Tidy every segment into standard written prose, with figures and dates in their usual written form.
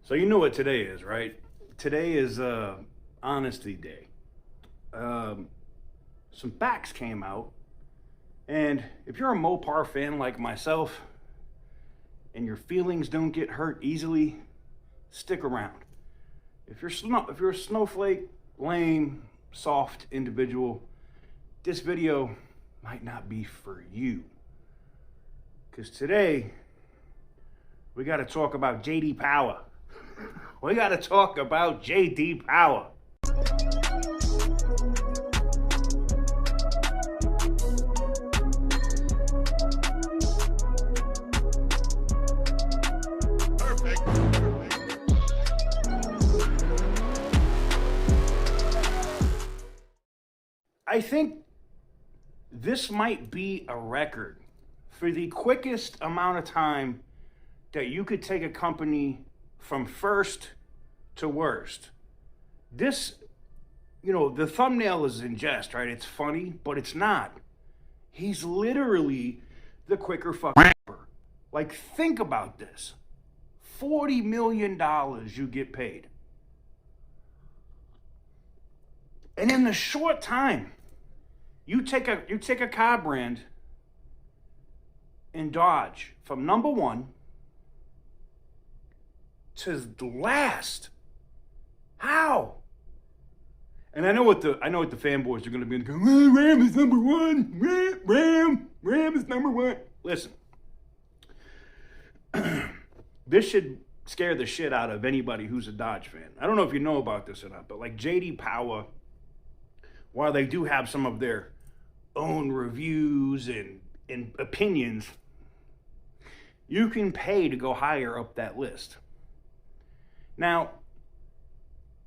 So you know what today is, right? Today is Honesty Day. Some facts came out, and if you're a Mopar fan like myself, and your feelings don't get hurt easily, stick around. If you're a snowflake, lame, soft individual, this video might not be for you. Because today we got to talk about JD Power. We got to talk about JD Power. I think this might be a record for the quickest amount of time that you could take a company from first to worst. This, the thumbnail is in jest, right? It's funny, but it's not. He's literally the quicker fucker. Like, think about this. $40 million you get paid. And in the short time, you take a car brand in Dodge from number one to last. How? And I know what the fanboys are going to be going. Oh, Ram is number one. Ram is number one. Listen, this should scare the shit out of anybody who's a Dodge fan. I don't know if you know about this or not, but like JD Power, while they do have some of their own reviews and opinions, you can pay to go higher up that list. Now,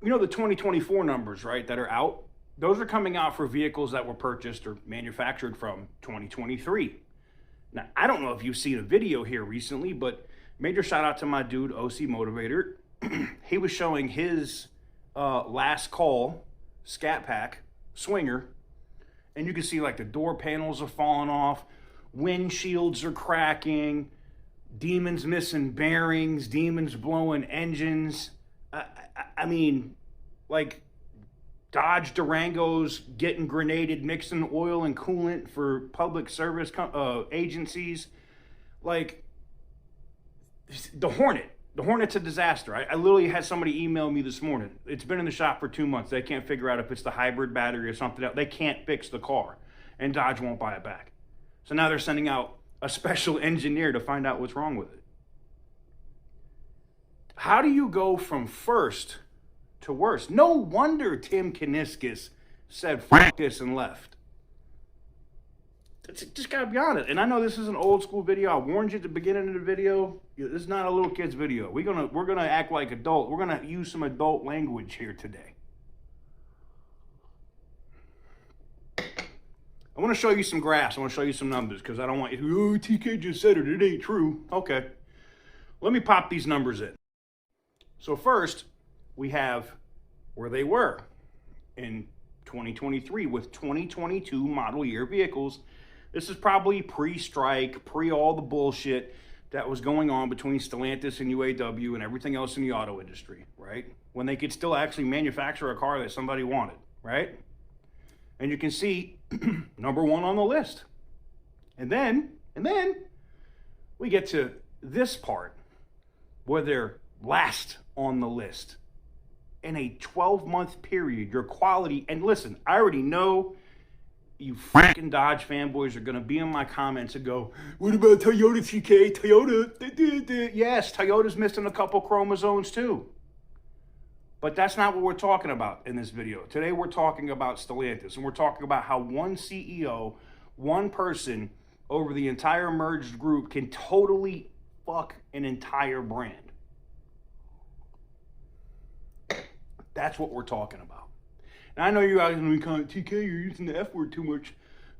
the 2024 numbers, right, that are out, those are coming out for vehicles that were purchased or manufactured from 2023. Now, I don't know if you've seen a video here recently, but major shout out to my dude, OC Motivator. He was showing his last call Scat Pack Swinger, and you can see like the door panels are falling off, windshields are cracking, demons missing bearings, demons blowing engines. I mean, like Dodge Durangos getting grenaded, mixing oil and coolant for public service agencies. Like the Hornet's a disaster. I literally had somebody email me this morning. It's been in the shop for 2 months. They can't figure out if it's the hybrid battery or something else. They can't fix the car, and Dodge won't buy it back. So now they're sending out a special engineer to find out what's wrong with it. How do you go from first to worst? No wonder Tim Kaniskis said fuck this and left. Just gotta be honest. And I know this is an old school video. I warned you at the beginning of the video. This is not a little kid's video. We're gonna act like adult. We're gonna use some adult language here today. I want to show you some graphs. I want to show you some numbers because I don't want you to, oh, TK just said it. It ain't true. Okay. Let me pop these numbers in. So first, we have where they were in 2023 with 2022 model year vehicles. This is probably pre-strike, pre all the bullshit that was going on between Stellantis and UAW and everything else in the auto industry, right? When they could still actually manufacture a car that somebody wanted, right? And you can see number one on the list. And then we get to this part where they're last on the list. In a 12-month period, your quality, and listen, I already know you freaking Dodge fanboys are going to be in my comments and go, what about Toyota CK? Toyota? Yes, Toyota's missing a couple chromosomes too. But that's not what we're talking about in this video. Today we're talking about Stellantis, and we're talking about how one CEO, one person over the entire merged group can totally fuck an entire brand. That's what we're talking about. Now, I know you guys are going to be TK, you're using the F word too much.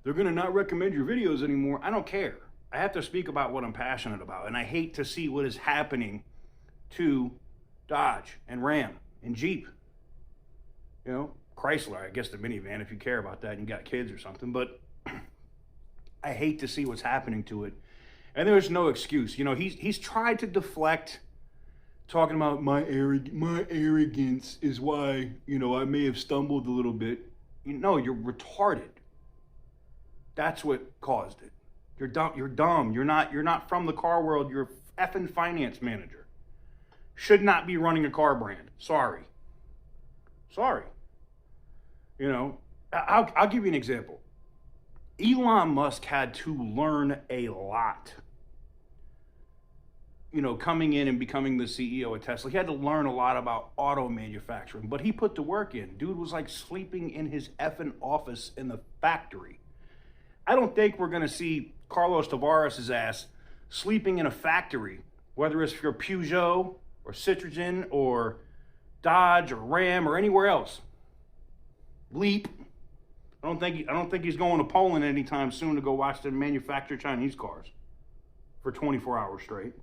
They're going to not recommend your videos anymore. I don't care. I have to speak about what I'm passionate about, and I hate to see what is happening to Dodge and Ram and Jeep. Chrysler, I guess the minivan, if you care about that and you got kids or something, but I hate to see what's happening to it. And there's no excuse. He's tried to deflect talking about my arrogance is why, I may have stumbled a little bit. No, you're retarded. That's what caused it. You're dumb. You're dumb. You're not from the car world. You're a effing finance manager. Should not be running a car brand. Sorry. I'll give you an example. Elon Musk had to learn a lot. Coming in and becoming the CEO of Tesla, he had to learn a lot about auto manufacturing, but he put the work in. Dude was like sleeping in his effing office in the factory. I don't think we're going to see Carlos Tavares' ass sleeping in a factory, whether it's for Peugeot or Citroën or Dodge or Ram or anywhere else. Leap. I don't think he's going to Poland anytime soon to go watch them manufacture Chinese cars for 24 hours straight.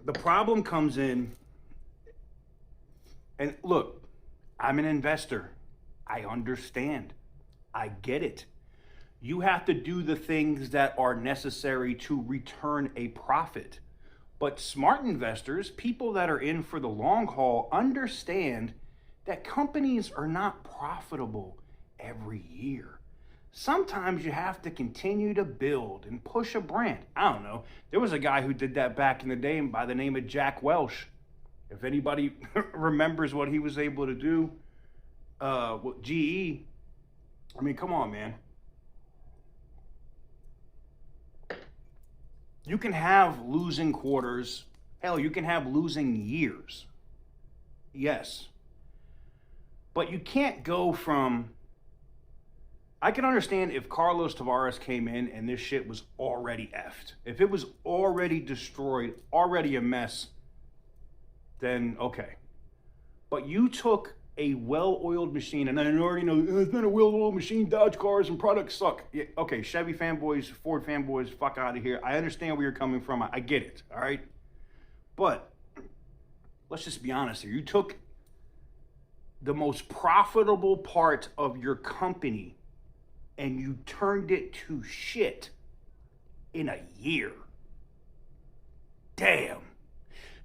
The problem comes in, and look, I'm an investor. I understand. I get it. You have to do the things that are necessary to return a profit. But smart investors, people that are in for the long haul, understand that companies are not profitable every year. Sometimes you have to continue to build and push a brand. I don't know. There was a guy who did that back in the day by the name of Jack Welch. If anybody remembers what he was able to do with GE, I mean, come on, man. You can have losing quarters. Hell, you can have losing years. Yes. But you can't go from... I can understand if Carlos Tavares came in and this shit was already effed. If it was already destroyed, already a mess, then okay. But you took a well-oiled machine, and I already know it's not a well-oiled machine, Dodge cars and products suck. Yeah, okay, Chevy fanboys, Ford fanboys, fuck out of here. I understand where you're coming from. I get it, all right? But let's just be honest here. You took the most profitable part of your company and you turned it to shit in a year. Damn.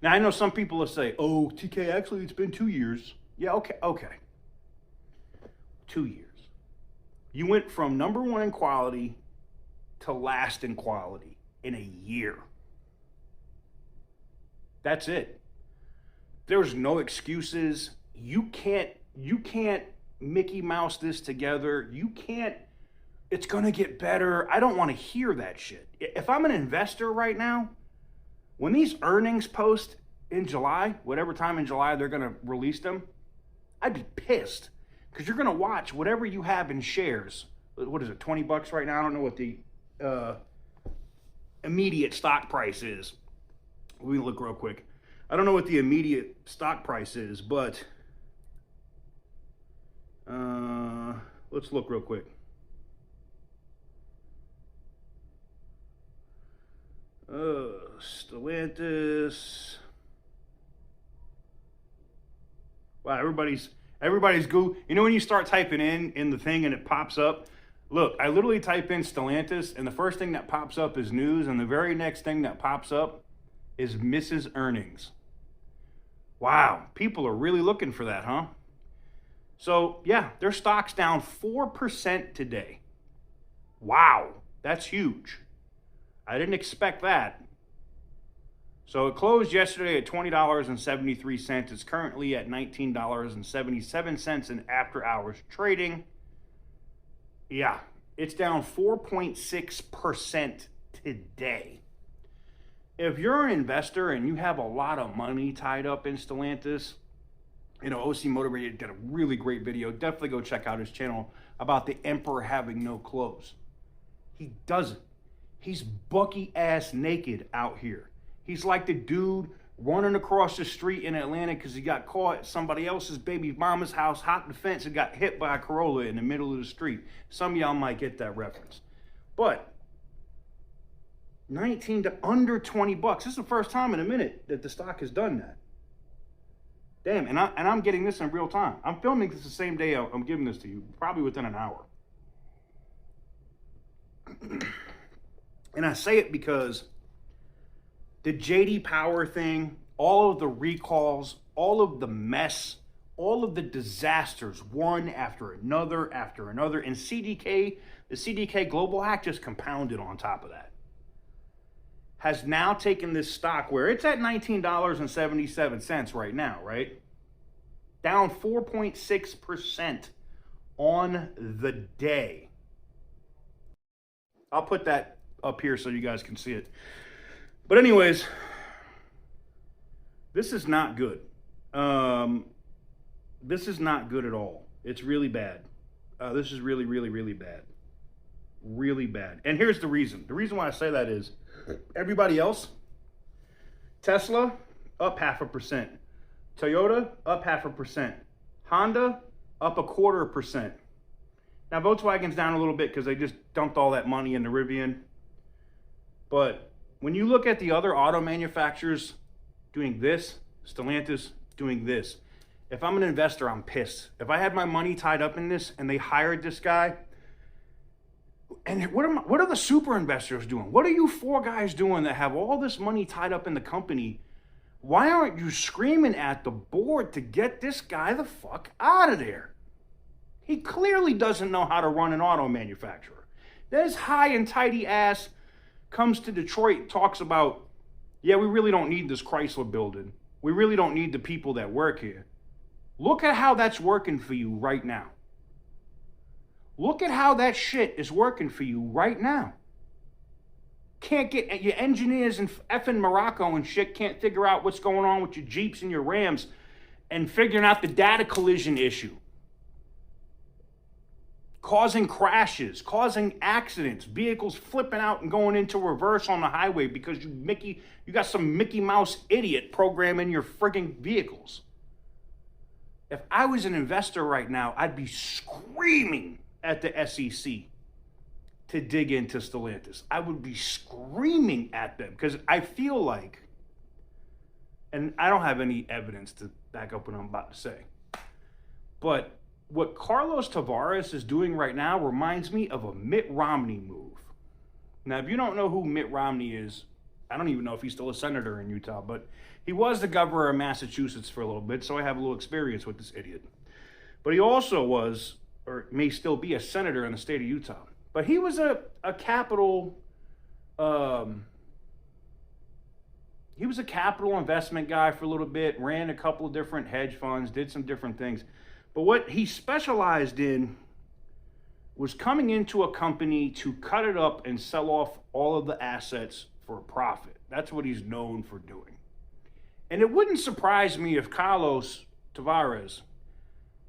Now, I know some people will say, oh, TK, actually, it's been 2 years. Yeah, okay. 2 years. You went from number one in quality to last in quality in a year. That's it. There's no excuses. You can't Mickey Mouse this together. You can't, it's going to get better. I don't want to hear that shit. If I'm an investor right now, when these earnings post in July, whatever time in July they're going to release them, I'd be pissed because you're going to watch whatever you have in shares. What is it, $20 right now? I don't know what the immediate stock price is. Let me look real quick. I don't know what the immediate stock price is, but let's look real quick. Stellantis. Wow, everybody's go. You know when you start typing in the thing and it pops up? Look, I literally type in Stellantis and the first thing that pops up is news and the very next thing that pops up is Mrs. Earnings. Wow, people are really looking for that, huh? So, yeah, their stock's down 4% today. Wow, that's huge. I didn't expect that. So it closed yesterday at $20.73. It's currently at $19.77 in after hours trading. Yeah, it's down 4.6% today. If you're an investor and you have a lot of money tied up in Stellantis, OC Motivated did a really great video. Definitely go check out his channel about the emperor having no clothes. He doesn't. He's bucky ass naked out here. He's like the dude running across the street in Atlanta because he got caught at somebody else's baby mama's house, hopped the fence, and got hit by a Corolla in the middle of the street. Some of y'all might get that reference. But 19 to under $20. This is the first time in a minute that the stock has done that. Damn, and I'm getting this in real time. I'm filming this the same day I'm giving this to you, probably within an hour. And I say it because The JD Power thing, all of the recalls, all of the mess, all of the disasters, one after another, and CDK, the CDK Global Hack just compounded on top of that. Has now taken this stock where it's at $19.77 right now, right? Down 4.6% on the day. I'll put that up here so you guys can see it. But anyways, this is not good. This is not good at all. It's really bad. This is really, really, really bad. Really bad. And here's the reason. The reason why I say that is everybody else, Tesla, up 0.5%. Toyota, up 0.5%. Honda, up 0.25%. Now, Volkswagen's down a little bit because they just dumped all that money into Rivian. But when you look at the other auto manufacturers doing this, Stellantis doing this, if I'm an investor, I'm pissed. If I had my money tied up in this and they hired this guy, and what are the super investors doing? What are you four guys doing that have all this money tied up in the company? Why aren't you screaming at the board to get this guy the fuck out of there? He clearly doesn't know how to run an auto manufacturer. This high and tidy ass comes to Detroit, talks about, yeah, we really don't need this Chrysler building. We really don't need the people that work here. Look at how that's working for you right now. Look at how that shit is working for you right now. Can't get your engineers in effing Morocco and shit can't figure out what's going on with your Jeeps and your Rams and figuring out the data collision issue. Causing crashes, causing accidents, vehicles flipping out and going into reverse on the highway because you got some Mickey Mouse idiot programming your frigging vehicles. If I was an investor right now, I'd be screaming at the SEC to dig into Stellantis. I would be screaming at them because I feel like, and I don't have any evidence to back up what I'm about to say, but what Carlos Tavares is doing right now reminds me of a Mitt Romney move. Now, if you don't know who Mitt Romney is, I don't even know if he's still a senator in Utah, but he was the governor of Massachusetts for a little bit, so I have a little experience with this idiot. But he also was, or may still be, a senator in the state of Utah. But he was a capital, he was a capital investment guy for a little bit, ran a couple of different hedge funds, did some different things. But what he specialized in was coming into a company to cut it up and sell off all of the assets for a profit. That's what he's known for doing. And it wouldn't surprise me if Carlos Tavares,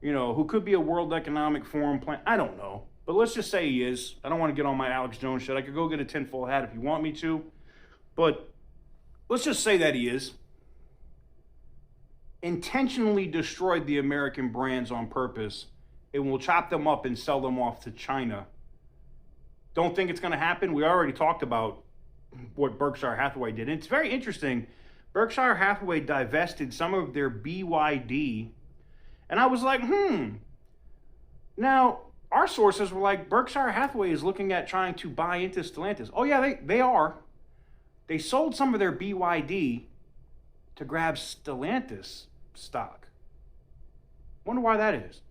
who could be a World Economic Forum plan, I don't know. But let's just say he is. I don't want to get on my Alex Jones shit. I could go get a tinfoil hat if you want me to. But let's just say that he is. Intentionally destroyed the American brands on purpose and will chop them up and sell them off to China. Don't think it's going to happen. We already talked about what Berkshire Hathaway did. And it's very interesting. Berkshire Hathaway divested some of their BYD. And I was like, Now, our sources were like, Berkshire Hathaway is looking at trying to buy into Stellantis. Oh, yeah, they are. They sold some of their BYD to grab Stellantis stock. Wonder why that is.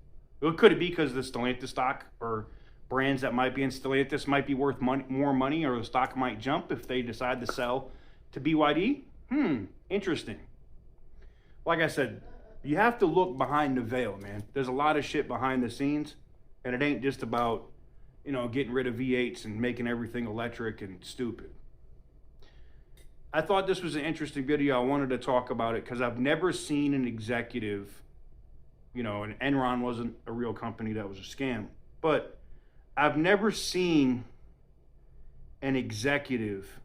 Well, could it be because the Stellantis stock or brands that might be in Stellantis might be worth more money, or the stock might jump if they decide to sell to BYD? Interesting. Like I said, you have to look behind the veil, man. There's a lot of shit behind the scenes, and it ain't just about, getting rid of V8s and making everything electric and stupid. I thought this was an interesting video. I wanted to talk about it because I've never seen an executive, and Enron wasn't a real company, that was a scam, but I've never seen an executive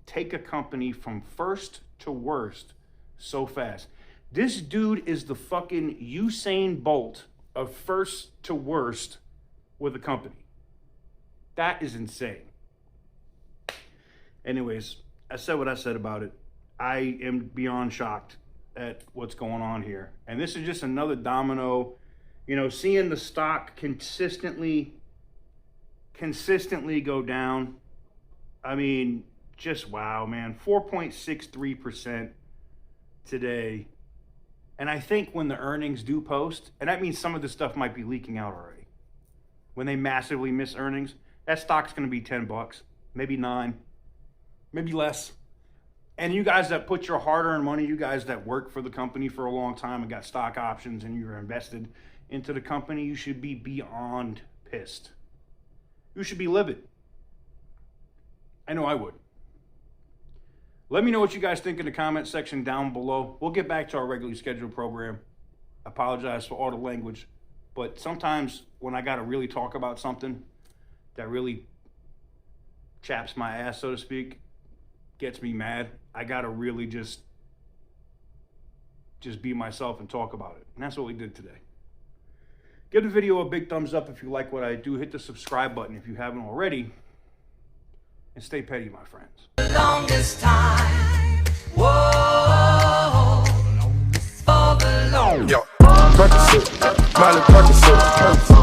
take a company from first to worst so fast. This dude is the fucking Usain Bolt of first to worst with a company. That is insane. Anyways, I said what I said about it. I am beyond shocked at what's going on here. And this is just another domino, seeing the stock consistently go down. I mean, Just wow, man. 4.63% today. And I think when the earnings do post, and that means some of the stuff might be leaking out already. When they massively miss earnings, that stock's going to be 10 bucks, maybe 9, maybe less. And you guys that put your hard-earned money, you guys that work for the company for a long time and got stock options and you're invested into the company, you should be beyond pissed. You should be livid. I know I would. Let me know what you guys think in the comment section down below. We'll get back to our regularly scheduled program. I apologize for all the language, but sometimes when I got to really talk about something that really chaps my ass, so to speak, gets me mad, I got to really just be myself and talk about it. And that's what we did today. Give the video a big thumbs up if you like what I do. Hit the subscribe button if you haven't already. And stay petty, my friends. The longest time. Whoa. For the long. Yo, Percocet, Miley Percocet.